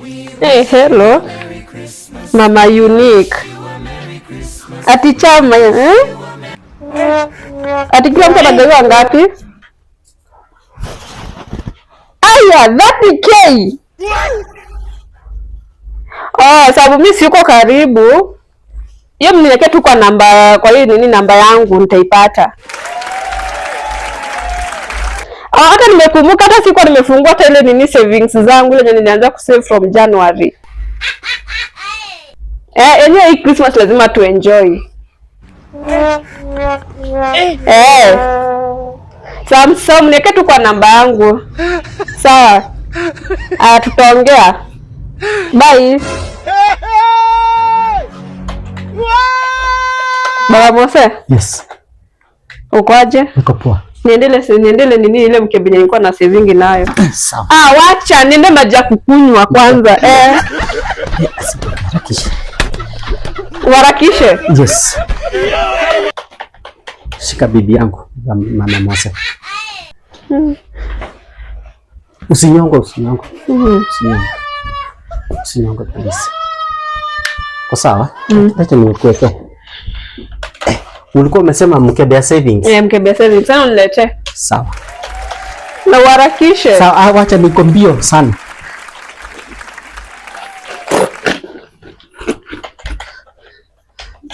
Hey, hello. Mama Unique. Ati chama Ati kila mtu anagawiwa ngapi? Aya, 30K. Oh, sababu mimi siko karibu. Yeye mniwekea tu kwa namba, kwa hiyo namba yangu nitaipata. Hata nimekumbuka, hata sikuwa nimefungua hata ile savings zangu ile nilianza kusave from January. Yenyewe hii Christmas lazima tu enjoy. Sawa, mniwekea tu kwa namba yangu. Sawa. Tutaongea. Bye. Baba Mose? Yes. Uko aje? Niko poa. Niendele nini ile mkebe nilikuwa na saving nayo. Sawa. Wacha niende maji ya kukunywa kwanza. Warakishe? Yes. Shika bibi yangu, Mama Mose. Usinyongo. Usinyongo please. Kwa sawa? Acha nikuweke. Ulikuwa umesema mkebe ya savings? Mkebe ya savings. Sana unilete. Sawa. Na warakishe. Sawa, wacha niko mbio sana.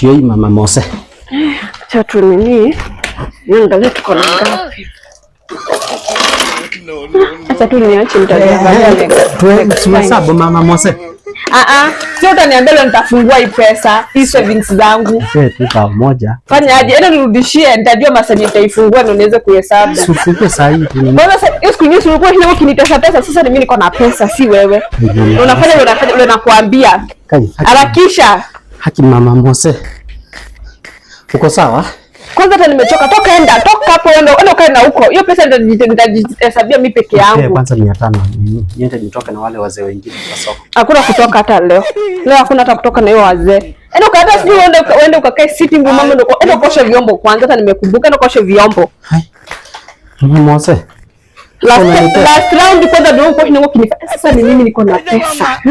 Joi Mama Mose. Chatu nini? Niangalie tuko na ngapi. Acha tu niache nitaangalia. Tuhesabu Mama Mose. Sio utaniambia leo nitafungua hii pesa, hii savings zangu. Tupa moja. Fanya aje? Enda nirudishie, nitajua masani nitaifungua na niweze kuhesabu. Usifungue saa hii. Mbona siku nyingi ulikuwa hiyo kinitesa pesa, sasa ni mimi niko na pesa si wewe. Unafanya nakuambia. Harakisha. Haki Mama Mose. Uko sawa? Kwanza hata nimechoka, toka hapo enda ukae na huko. Hiyo pesa nitajihesabia mimi peke yangu. Kwanza 500. Niende nitoke na wale wazee wengine kwa soko. Hakuna kutoka hata leo. Leo hakuna hata kutoka na hiyo wazee. Enda ukaenda sijui uende ukakae sitting room mama ndio. Enda ukoshe vyombo kwanza, hata nimekumbuka enda ukoshe vyombo. Mama Mose. Last round kwanza ndio uko hingo kinifanya. Sasa ni mimi niko na pesa.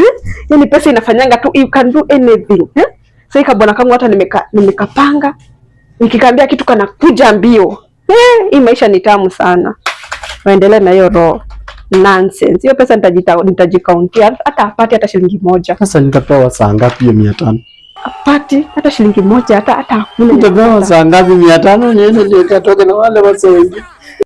Yaani pesa inafanyanga tu, you can do anything. Sasa ikabwana kangu hata nimekapanga. Nikikambia kitu kana kuja mbio. Hii maisha ni tamu sana. Waendelee na hiyo roho. Nonsense. Hiyo pesa nitajikauntia hata apati hata shilingi moja. Sasa nitapewa saa ngapi hiyo 500? Apati hata shilingi moja hata hakuna. Nitapewa saa ngapi 500 niende ndio katoke na wale wazee wengine.